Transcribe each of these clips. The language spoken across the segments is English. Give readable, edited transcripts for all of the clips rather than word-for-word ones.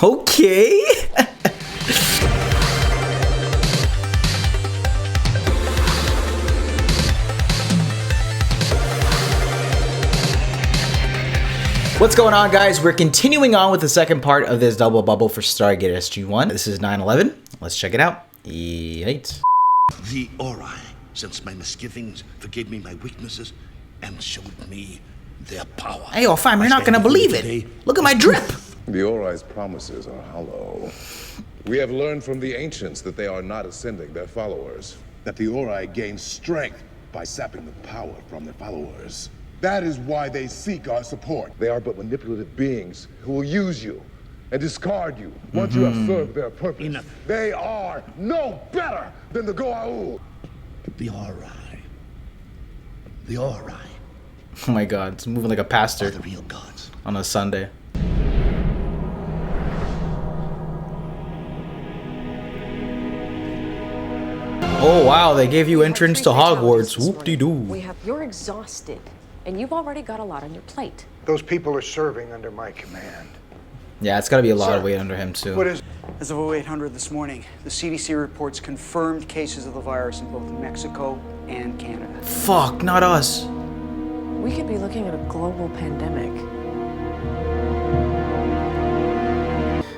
Okay. What's going on, guys? We're continuing on with the second part of this double bubble for Stargate SG-1. This is 9/11. Let's check it out. Yeet. The Ori sensed my misgivings, forgave me my weaknesses, and showed me their power. Hey, yo, fam, you're not gonna believe it. Look at my drip. The Ori's promises are hollow. We have learned from the ancients that they are not ascending their followers. That the Ori gain strength by sapping the power from their followers. That is why they seek our support. They are but manipulative beings who will use you and discard you once you have served their purpose. Enough. They are no better than the Goa'uld. The Ori. The Ori Oh my god, it's moving like a are pastor the real gods. on a Sunday. Oh wow, they gave you entrance to Hogwarts. Whoop-de-doo. You're exhausted, and you've already got a lot on your plate. Those people are serving under my command. Yeah, it's gotta be a lot of Sir, weight under him too. What is As of 0800 this morning, the CDC reports confirmed cases of the virus in both Mexico and Canada. Fuck, not us. We could be looking at a global pandemic.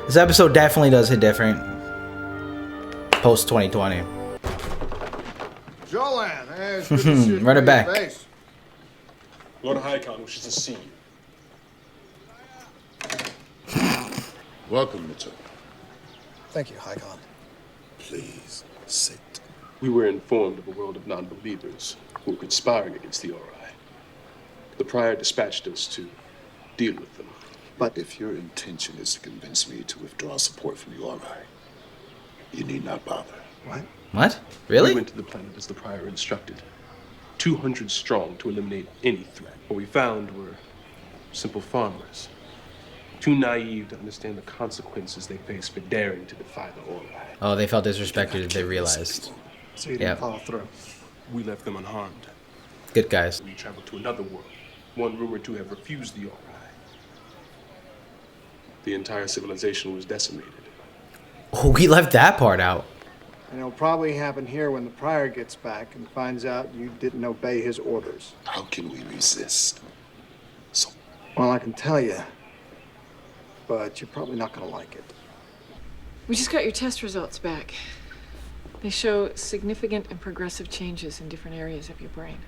This episode definitely does hit different post 2020. Jolan? Hey, it's good to see you. Run it back. Face. Lord Hycon wishes to see you. Welcome, Mitchell. Thank you, Hycon. Please sit. We were informed of a world of non-believers who were conspiring against the Ori. The Prior dispatched us to deal with them. But if your intention is to convince me to withdraw support from the Ori, you need not bother. What? What? We Really? went to the planet as the Prior instructed. 200 strong to eliminate any threat. What we found were simple farmers. Too naive to understand the consequences they face for daring to defy the Ori. Oh, they felt disrespected. They realized. So you Yeah. didn't follow through. We left them unharmed. Good guys. We traveled to another world, one rumored to have refused the Ori. The entire civilization was decimated. Oh, we left that part out. And it'll probably happen here when the prior gets back and finds out you didn't obey his orders. How can we resist? So, Well, I can tell you, but you're probably not going to like it. We just got your test results back. They show significant and progressive changes in different areas of your brain.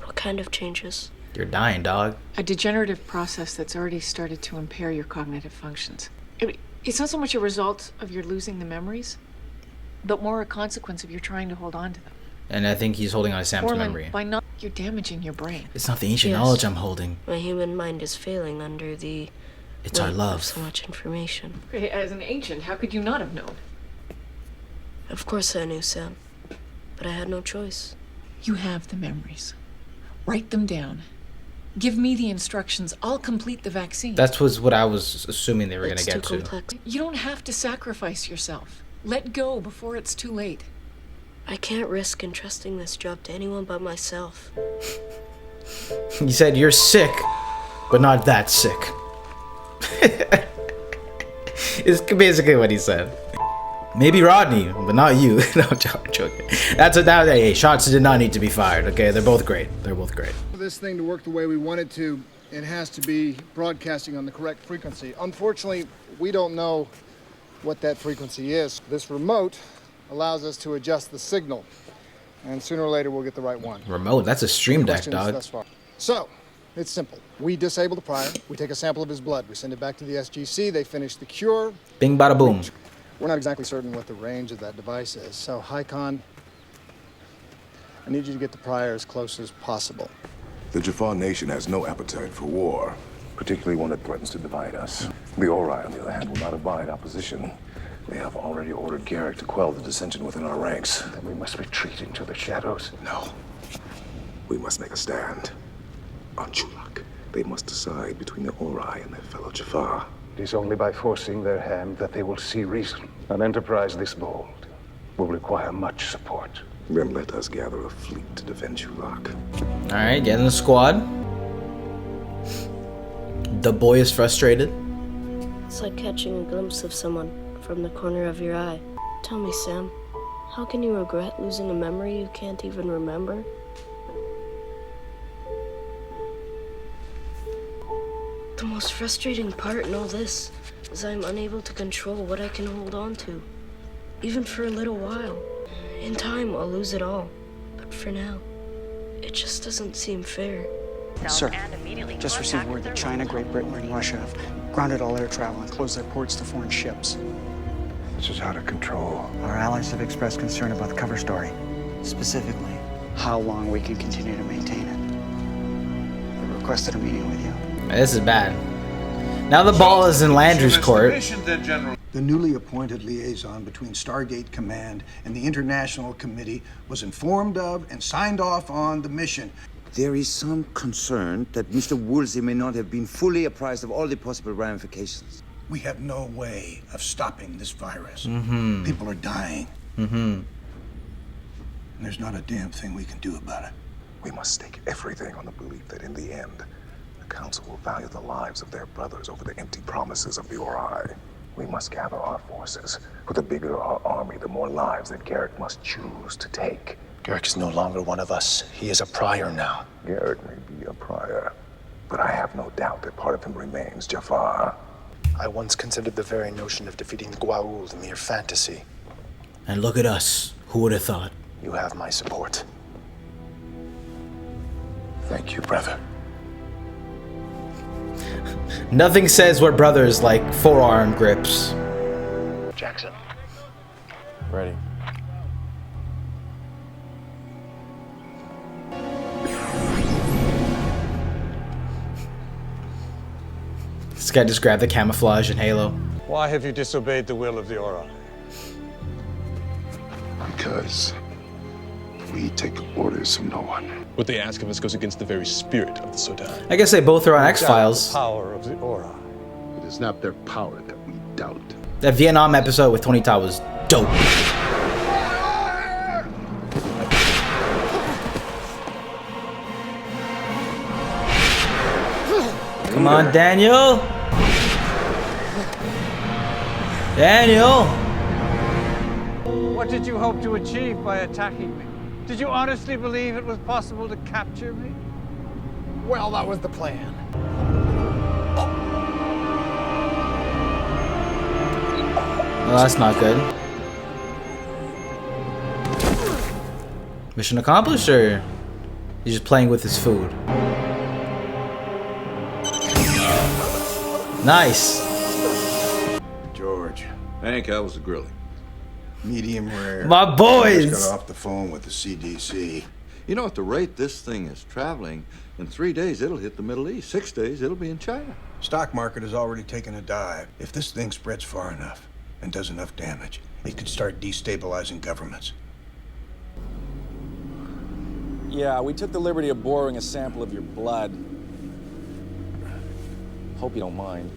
What kind of changes? You're dying, dog. A degenerative process that's already started to impair your cognitive functions. It's not so much a result of your losing the memories, but more a consequence of your trying to hold on to them. And I think he's holding on to Sam's Orlin, memory. by not, you're damaging your brain. It's not the ancient Yes. knowledge I'm holding. My human mind is failing under the It's our weight love. of so much information. As an ancient, how could you not have known? Of course I knew, Sam, but I had no choice. You have the memories. Write them down. Give me the instructions. I'll complete the vaccine. That was what I was assuming they were going It's to too get to. complex. You don't have to sacrifice yourself. Let go before it's too late. I can't risk entrusting this job to anyone but myself. He said, you're sick, but not that sick. It's basically what he said. Maybe Rodney, but not you. No, I'm joking. Hey, shots did not need to be fired, okay? They're both great. They're both great. For this thing to work the way we want it to, it has to be broadcasting on the correct frequency. Unfortunately, we don't know what that frequency is. This remote allows us to adjust the signal, and sooner or later we'll get the right one. Remote, that's a stream deck, Questions dog. thus far? So, it's simple. We disable the prior, we take a sample of his blood, we send it back to the SGC, they finish the cure. Bing bada boom. We're not exactly certain what the range of that device is, so Hycon, I need you to get the prior as close as possible. The Jafar nation has no appetite for war, particularly one that threatens to divide us. The Ori, on the other hand, will not abide opposition. They have already ordered Gerak to quell the dissension within our ranks. Then we must retreat into the shadows. No. We must make a stand. On Chulak, they must decide between the Ori and their fellow Jafar. It is only by forcing their hand that they will see reason. An enterprise this bold will require much support. Then let us gather a fleet to defend Chulak. Alright, get in the squad. The boy is frustrated. It's like catching a glimpse of someone from the corner of your eye. Tell me, Sam, how can you regret losing a memory you can't even remember? The most frustrating part in all this is I'm unable to control what I can hold on to, even for a little while. In time, I'll lose it all, but for now, it just doesn't seem fair. Sir, just received word that China, Great Britain, and Russia have grounded all air travel and closed their ports to foreign ships. This is out of control. Our allies have expressed concern about the cover story, specifically how long we can continue to maintain it. They requested a meeting with you. This is bad. Now the ball is in Landry's court. The newly appointed liaison between Stargate Command and the International Committee was informed of and signed off on the mission. There is some concern that Mr. Woolsey may not have been fully apprised of all the possible ramifications. We have no way of stopping this virus. Mm-hmm. People are dying. Mm-hmm. And there's not a damn thing we can do about it. We must stake everything on the belief that in the end, the Council will value the lives of their brothers over the empty promises of the Ori. We must gather our forces. For the bigger our army, the more lives that Gerak must choose to take. Gerak is no longer one of us. He is a prior now. Gerak may be a prior, but I have no doubt that part of him remains Jafar. I once considered the very notion of defeating the Goa'uld a mere fantasy. And look at us. Who would have thought? You have my support. Thank you, brother. Nothing says we're brothers like forearm grips. Jackson. Ready. This guy just grabbed the camouflage in Halo. Why have you disobeyed the will of the Ori? Because we take orders from no one. What they ask of us goes against the very spirit of the Sodan. I guess they both are on X-Files. The power of the Ori. It is not their power that we doubt. That Vietnam episode with Tony Todd was dope. Come on, Daniel. Daniel. What did you hope to achieve by attacking me? Did you honestly believe it was possible to capture me? Well, that was the plan. Well, that's not good. Mission accomplished, or he's just playing with his food? Nice. George. Hank, how was the grilling? Medium rare. My boys! Just got off the phone with the CDC. You know, at the rate this thing is traveling, in 3 days it'll hit the Middle East. 6 days it'll be in China. Stock market has already taken a dive. If this thing spreads far enough and does enough damage, it could start destabilizing governments. Yeah, we took the liberty of borrowing a sample of your blood. Hope you don't mind.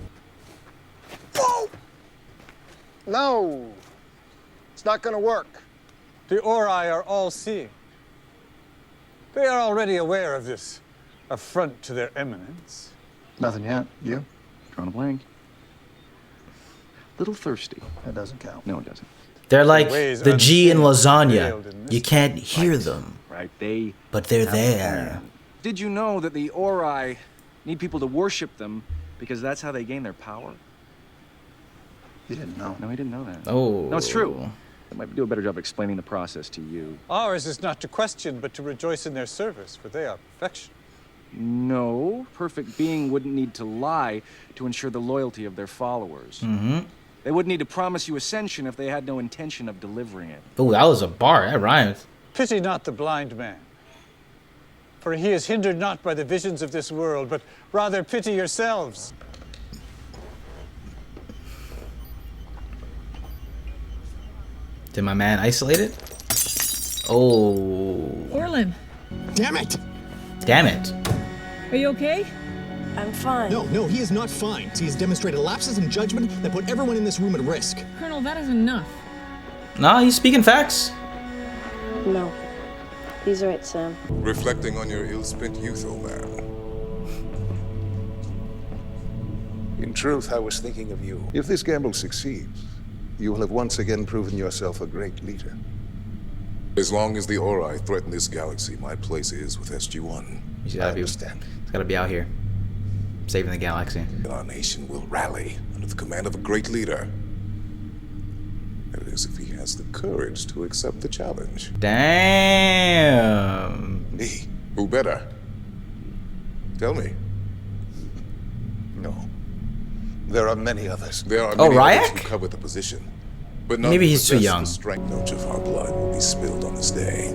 Whoa! No! It's not gonna work. The Ori are all-seeing. They are already aware of this affront to their eminence. Nothing yet. You? Drawing a blank. Little thirsty. That doesn't count. No, it doesn't. They're like the G in lasagna. You can't hear them. Right, but they're there. Did you know that the Ori need people to worship them because that's how they gain their power? You didn't know. No, he didn't know that. Oh. No, it's true. I might do a better job explaining the process to you. Ours is not to question, but to rejoice in their service, for they are perfection. No, perfect being wouldn't need to lie to ensure the loyalty of their followers. Mm-hmm. They wouldn't need to promise you ascension if they had no intention of delivering it. Oh, that was a bar. That rhymes. Pity not the blind man, for he is hindered not by the visions of this world, but rather pity yourselves. Did my man isolate it? Oh. Orlin. Damn it! Damn it. Are you okay? I'm fine. No, he is not fine. He has demonstrated lapses in judgment that put everyone in this room at risk. Colonel, that is enough. No, he's speaking facts. No. He's right, Sam. Reflecting on your ill-spent youth, old man. In truth, I was thinking of you. If this gamble succeeds, you will have once again proven yourself a great leader. As long as the Ori threaten this galaxy, my place is with SG-1. He's gotta be out here, saving the galaxy. Our nation will rally under the command of a great leader. That is, if he has the courage to accept the challenge. Damn. Me? Who better? Tell me. No. There are many others. There are many others Ryak? who cover the position. But none Maybe who he's too possess young. The strength. Much of our blood will be spilled on this day.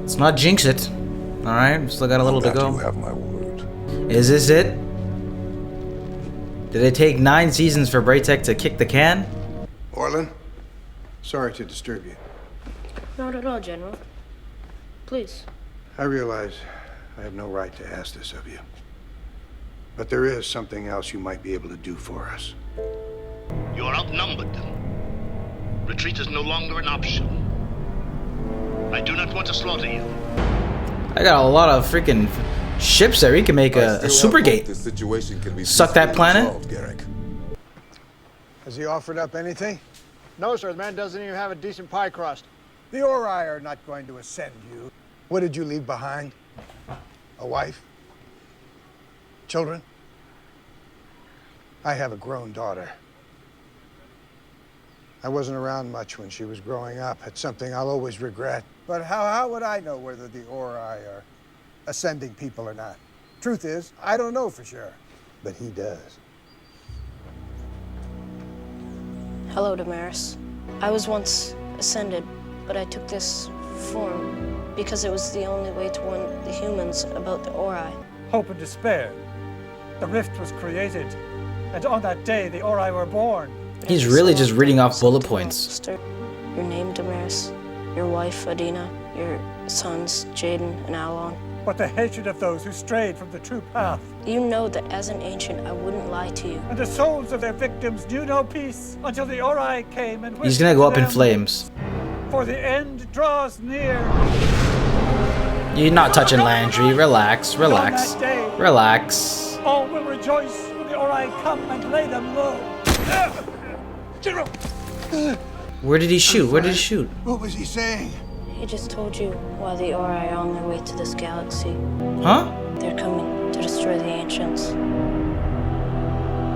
Let's not jinx it. All right, we still got a little to go. You have my word. Is this it? Did it take 9 seasons for Braytech to kick the can? Orlin, sorry to disturb you. Not at all, General. Please. I realize I have no right to ask this of you. But there is something else you might be able to do for us. You are outnumbered. Retreat is no longer an option. I do not want to slaughter you. I got a lot of freaking ships there. We can make a Supergate. The situation can be Suck that planet. resolved, Gerak. Has he offered up anything? No, sir. The man doesn't even have a decent pie crust. The Ori are not going to ascend you. What did you leave behind? A wife? Children? I have a grown daughter. I wasn't around much when she was growing up. It's something I'll always regret. But how would I know whether the Ori are ascending people or not? Truth is, I don't know for sure. But he does. Hello, Damaris. I was once ascended, but I took this form because it was the only way to warn the humans about the Ori. Hope and despair. The rift was created, and on that day the Ori were born. He's really just reading off bullet points. Your name, Damaris. Your wife, Adina. Your sons, Jaden and Alon. But the hatred of those who strayed from the true path. You know that as an ancient, I wouldn't lie to you. And the souls of their victims knew no peace until the Ori came and He's gonna go up in them, flames. For the end draws near. You're not touching Landry. Relax, relax, relax. All will rejoice when the Ori come and lay them low. General! Where did he shoot? Where did he shoot? What was he saying? He just told you why the Ori are on their way to this galaxy. Huh? They're coming to destroy the ancients.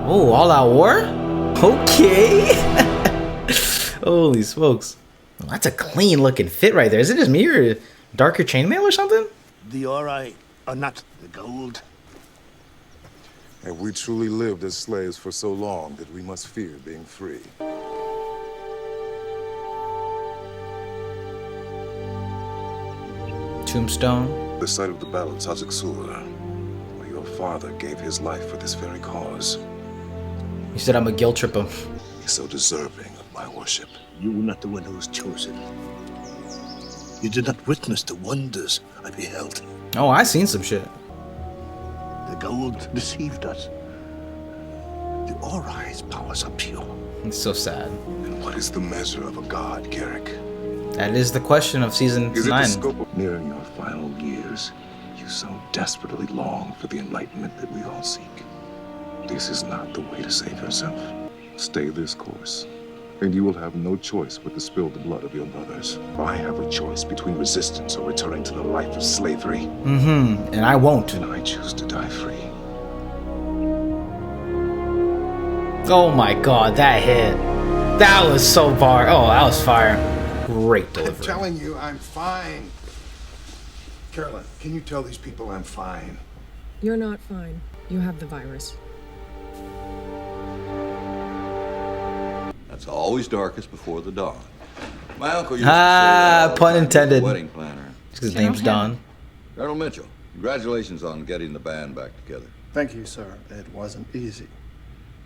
Oh, all out war? Okay. Holy smokes. Well, that's a clean looking fit right there. Is it just me or darker chainmail or something? The Ori are not the gold. Have we truly lived as slaves for so long that we must fear being free? Tombstone. The site of the battle of Tazak-Sur, where your father gave his life for this very cause. He said I'm a guilt trip him. He's so deserving of my worship. You were not the one who was chosen. You did not witness the wonders I beheld. Oh, I seen some shit. The gold deceived us. The Ori's powers are pure. It's so sad. And what is the measure of a god, Gerak? That is the question of season 9. Is it the scope of nearing your final years? You so desperately long for the enlightenment that we all seek. This is not the way to save yourself. Stay this course, and you will have no choice but to spill the blood of your brothers. I have a choice between resistance or returning to the life of slavery. Mm-hmm, and I won't. And I choose to die free. Oh my god, that hit. That was so far. Oh, that was fire. Great delivery. I'm telling you, I'm fine. Carolyn, can you tell these people I'm fine? You're not fine. You have the virus. It's always darkest before the dawn. My uncle used to say that all the pun time. intended. Wedding planner. His name's Don. Colonel Mitchell, congratulations on getting the band back together. Thank you, sir. It wasn't easy.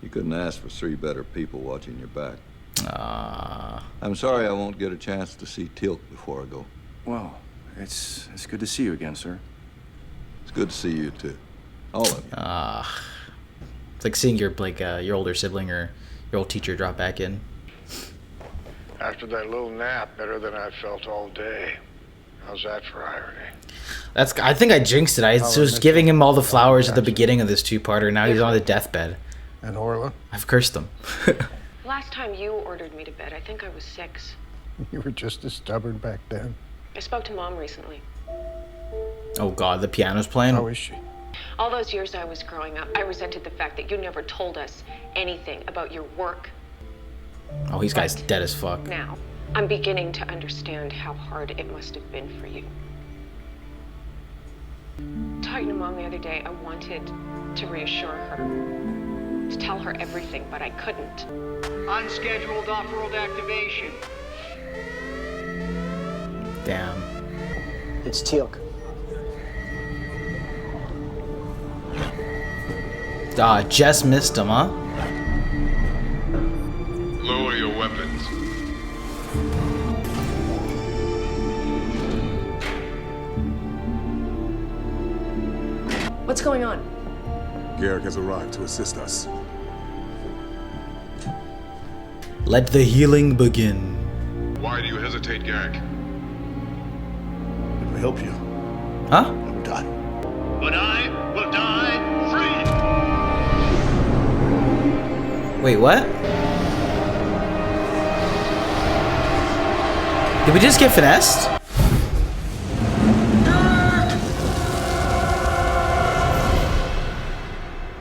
You couldn't ask for 3 better people watching your back. I'm sorry I won't get a chance to see Teal'c before I go. Well, it's good to see you again, sir. It's good to see you too. All of you. It's like seeing your your older sibling or your old teacher drop back in. After that little nap, better than I felt all day. How's that for irony? I think I jinxed it. I was giving him all the flowers at the beginning of this 2-parter. Now he's on the deathbed. And Orla? I've cursed them. Last time you ordered me to bed, I think I was 6. You were just as stubborn back then. I spoke to Mom recently. Oh God, the piano's playing. How is she? All those years I was growing up, I resented the fact that you never told us anything about your work. Oh, he's guy's dead as fuck. Now, I'm beginning to understand how hard it must have been for you. Talking to Mom the other day, I wanted to reassure her, to tell her everything, but I couldn't. Unscheduled off-world activation. Damn. It's Teal'c. Ah, just missed him, huh? Lower your weapons. What's going on? Gerak has arrived to assist us. Let the healing begin. Why do you hesitate, Gerak? Did we help you? Huh? I'm done. But I will die free. Wait, what? Did we just get finessed?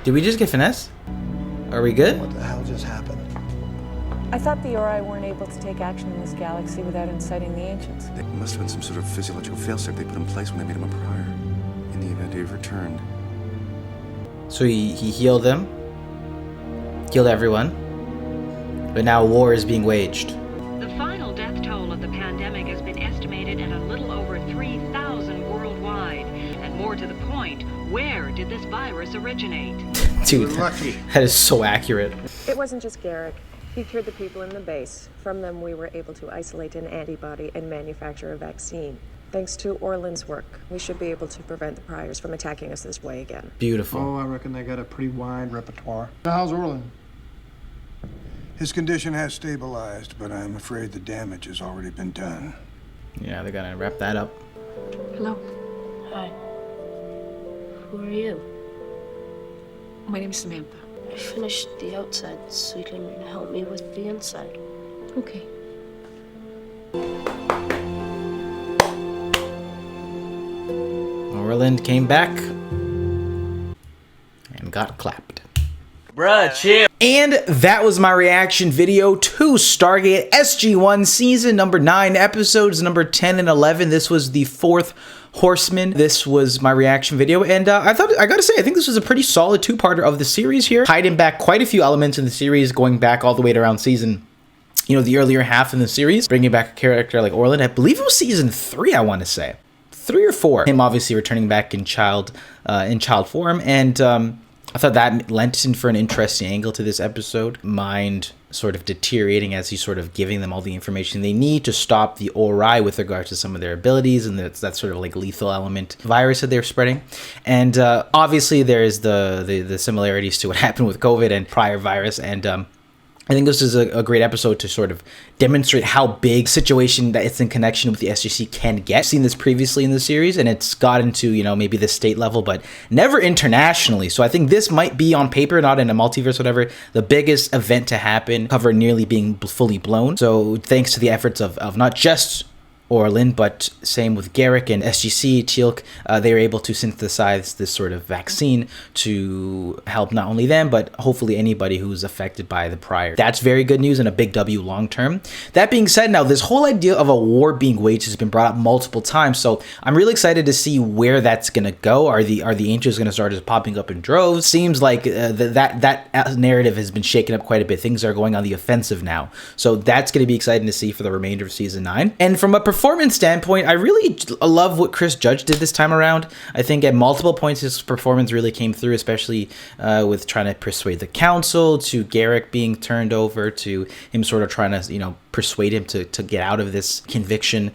Did we just get finessed? Are we good? What the hell just happened? I thought the Ori weren't able to take action in this galaxy without inciting the ancients. It must have been some sort of physiological failsafe they put in place when they made him a prior. In the event he returned. So he healed them. Killed everyone. But now war is being waged. The final death toll of the pandemic has been estimated at a little over 3,000 worldwide. And more to the point, where did this virus originate? Dude, that is so accurate. It wasn't just Gerak. He cured the people in the base. From them, we were able to isolate an antibody and manufacture a vaccine. Thanks to Orlan's work, we should be able to prevent the Priors from attacking us this way again. Beautiful. Oh, I reckon they got a pretty wide repertoire. Now, how's Orlan? His condition has stabilized, but I'm afraid the damage has already been done. Yeah, they're gonna wrap that up. Hello. Hi. Who are you? My name's Samantha. I finished the outside so you can help me with the inside. Okay. Orland came back and got clapped. Bruh, chill. And that was my reaction video to Stargate SG-1 season number 9, episodes number 10 and 11. This was the 4th Horseman. This was my reaction video, and I gotta say, I think this was a pretty solid two-parter of the series here, hiding back quite a few elements in the series, going back all the way to around season, you know, the earlier half in the series, bringing back a character like Orlan. I believe it was season 3, I want to say, 3 or 4. Him obviously returning back in child form, and I thought that lent in for an interesting angle to this episode. Mind sort of deteriorating as he's sort of giving them all the information they need to stop the Ori with regard to some of their abilities, and that sort of like lethal element virus that they're spreading. And obviously there's the similarities to what happened with COVID and prior virus, and I think this is a great episode to sort of demonstrate how big situation that it's in connection with the SGC can get. I've seen this previously in the series, and it's gotten to, you know, maybe the state level, but never internationally. So I think this might be on paper, not in a multiverse or whatever, the biggest event to happen, cover nearly being fully blown. So thanks to the efforts of not just Orlan, but same with Gerak and SGC, Teal'c, they were able to synthesize this sort of vaccine to help not only them, but hopefully anybody who's affected by the prior. That's very good news and a big W long term. That being said, now this whole idea of a war being waged has been brought up multiple times, so I'm really excited to see where that's gonna go. Are the Ancients gonna start just popping up in droves? Seems like that narrative has been shaken up quite a bit. Things are going on the offensive now, so that's gonna be exciting to see for the remainder of season 9. And from a performance standpoint, I really love what Chris Judge did this time around. I think at multiple points his performance really came through, especially with trying to persuade the council, to Gerak being turned over, to him sort of trying to, you know, persuade him to get out of this conviction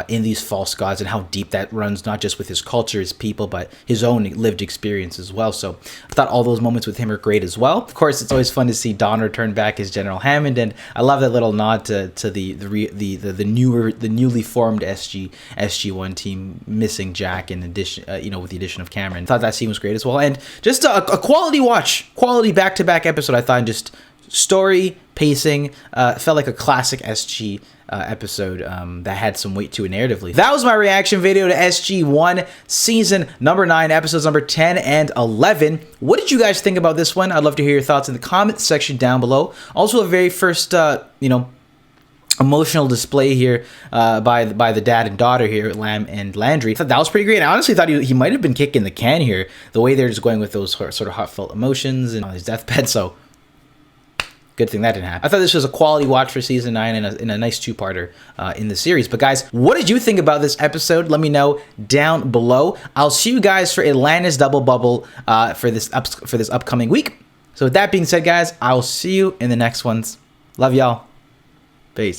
in these false gods, and how deep that runs not just with his culture, his people, but his own lived experience as well. So I thought all those moments with him are great as well. Of course, it's always fun to see Don return back as General Hammond, and I love that little nod to the newly newly formed SG-1 team, missing Jack in addition, with the addition of Cameron. Thought that scene was great as well, and just a quality watch, quality back-to-back episode. I thought, just story, pacing, felt like a classic SG episode that had some weight to it narratively. That was my reaction video to SG-1 season number 9, episodes number 10 and 11. What did you guys think about this one? I'd love to hear your thoughts in the comments section down below. Also, a very first, emotional display here by the dad and daughter here, Lamb and Landry. I thought that was pretty great. I honestly thought he might have been kicking the can here, the way they're just going with those sort of heartfelt emotions and on his deathbed. So good thing that didn't happen. I thought this was a quality watch for season 9 and a nice two-parter in the series. But guys, what did you think about this episode? Let me know down below. I'll see you guys for Atlantis Double Bubble for this upcoming week. So with that being said, guys, I will see you in the next ones. Love y'all. Peace.